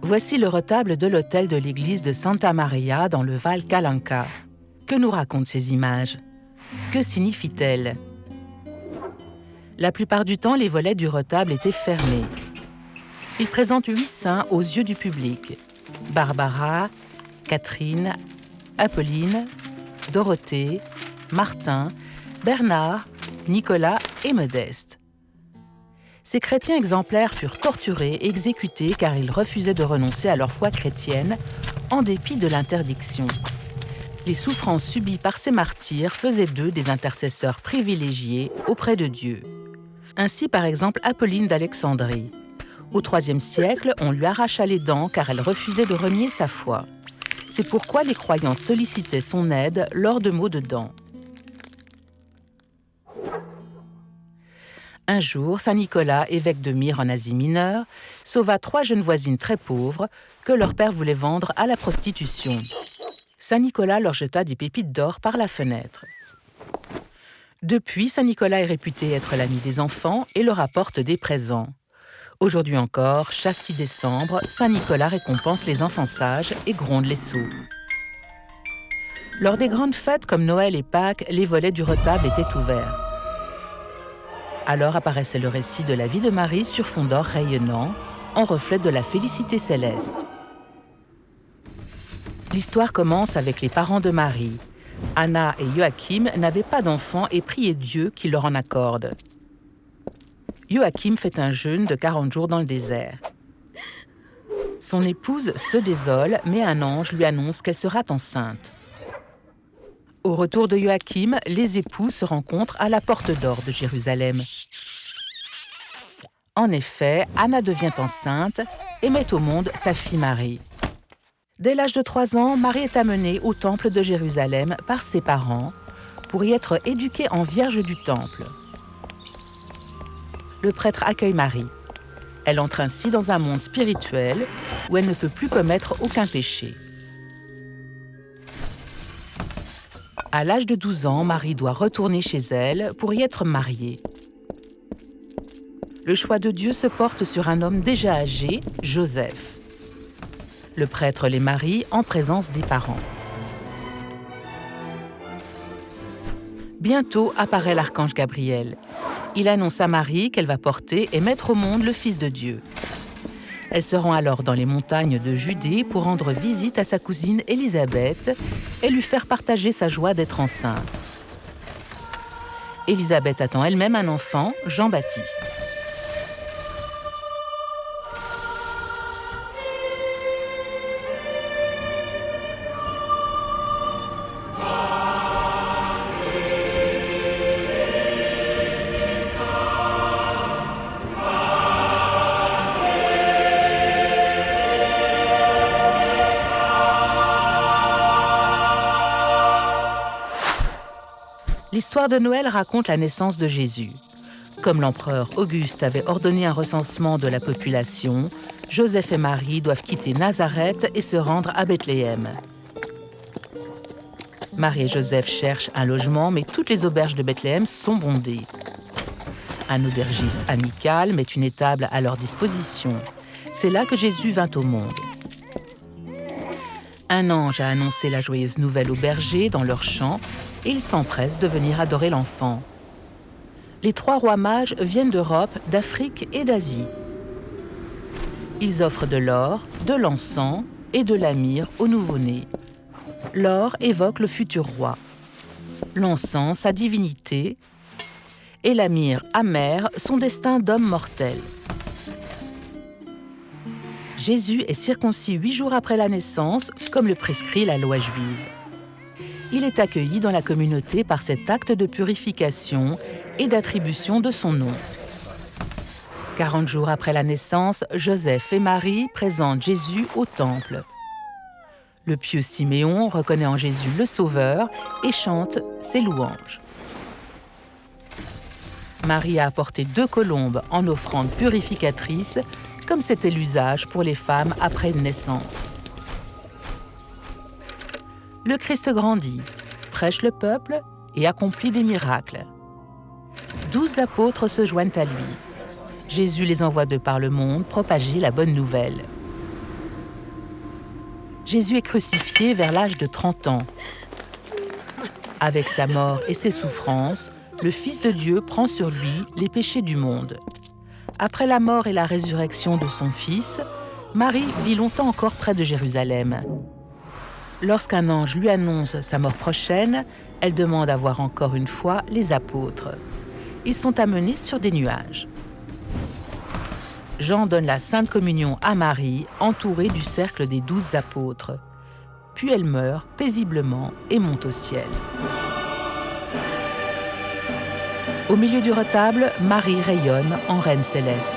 Voici le retable de l'autel de l'église de Santa Maria dans le Val Calanca. Que nous racontent ces images? Que signifient-elles? La plupart du temps, les volets du retable étaient fermés. Il présente 8 saints aux yeux du public. Barbara, Catherine, Apolline, Dorothée, Martin, Bernard, Nicolas et Modeste. Ces chrétiens exemplaires furent torturés et exécutés car ils refusaient de renoncer à leur foi chrétienne en dépit de l'interdiction. Les souffrances subies par ces martyrs faisaient d'eux des intercesseurs privilégiés auprès de Dieu. Ainsi, par exemple, Apolline d'Alexandrie. Au IIIe siècle, on lui arracha les dents car elle refusait de renier sa foi. C'est pourquoi les croyants sollicitaient son aide lors de maux de dents. Un jour, saint Nicolas, évêque de Myre en Asie mineure, sauva 3 jeunes voisines très pauvres que leur père voulait vendre à la prostitution. Saint Nicolas leur jeta des pépites d'or par la fenêtre. Depuis, saint Nicolas est réputé être l'ami des enfants et leur apporte des présents. Aujourd'hui encore, chaque 6 décembre, saint Nicolas récompense les enfants sages et gronde les sots. Lors des grandes fêtes comme Noël et Pâques, les volets du retable étaient ouverts. Alors apparaissait le récit de la vie de Marie sur fond d'or rayonnant, en reflet de la félicité céleste. L'histoire commence avec les parents de Marie. Anna et Joachim n'avaient pas d'enfants et priaient Dieu qu'il leur en accorde. Joachim fait un jeûne de 40 jours dans le désert. Son épouse se désole, mais un ange lui annonce qu'elle sera enceinte. Au retour de Joachim, les époux se rencontrent à la porte d'or de Jérusalem. En effet, Anna devient enceinte et met au monde sa fille Marie. Dès l'âge de 3 ans, Marie est amenée au temple de Jérusalem par ses parents pour y être éduquée en vierge du temple. Le prêtre accueille Marie. Elle entre ainsi dans un monde spirituel où elle ne peut plus commettre aucun péché. À l'âge de 12 ans, Marie doit retourner chez elle pour y être mariée. Le choix de Dieu se porte sur un homme déjà âgé, Joseph. Le prêtre les marie en présence des parents. Bientôt apparaît l'archange Gabriel. Il annonce à Marie qu'elle va porter et mettre au monde le Fils de Dieu. Elle se rend alors dans les montagnes de Judée pour rendre visite à sa cousine Élisabeth et lui faire partager sa joie d'être enceinte. Élisabeth attend elle-même un enfant, Jean-Baptiste. L'histoire de Noël raconte la naissance de Jésus. Comme l'empereur Auguste avait ordonné un recensement de la population, Joseph et Marie doivent quitter Nazareth et se rendre à Bethléem. Marie et Joseph cherchent un logement, mais toutes les auberges de Bethléem sont bondées. Un aubergiste amical met une étable à leur disposition. C'est là que Jésus vint au monde. Un ange a annoncé la joyeuse nouvelle aux bergers dans leur champ et ils s'empressent de venir adorer l'enfant. Les 3 rois mages viennent d'Europe, d'Afrique et d'Asie. Ils offrent de l'or, de l'encens et de la myrrhe au nouveau-né. L'or évoque le futur roi, l'encens sa divinité et la myrrhe amère son destin d'homme mortel. Jésus est circoncis 8 jours après la naissance, comme le prescrit la loi juive. Il est accueilli dans la communauté par cet acte de purification et d'attribution de son nom. 40 jours après la naissance, Joseph et Marie présentent Jésus au temple. Le pieux Siméon reconnaît en Jésus le Sauveur et chante ses louanges. Marie a apporté 2 colombes en offrande purificatrice, comme c'était l'usage pour les femmes après une naissance. Le Christ grandit, prêche le peuple et accomplit des miracles. 12 apôtres se joignent à lui. Jésus les envoie de par le monde propager la bonne nouvelle. Jésus est crucifié vers l'âge de 30 ans. Avec sa mort et ses souffrances, le Fils de Dieu prend sur lui les péchés du monde. Après la mort et la résurrection de son Fils, Marie vit longtemps encore près de Jérusalem. Lorsqu'un ange lui annonce sa mort prochaine, elle demande à voir encore une fois les apôtres. Ils sont amenés sur des nuages. Jean donne la Sainte Communion à Marie, entourée du cercle des 12 apôtres. Puis elle meurt paisiblement et monte au ciel. Au milieu du retable, Marie rayonne en reine céleste.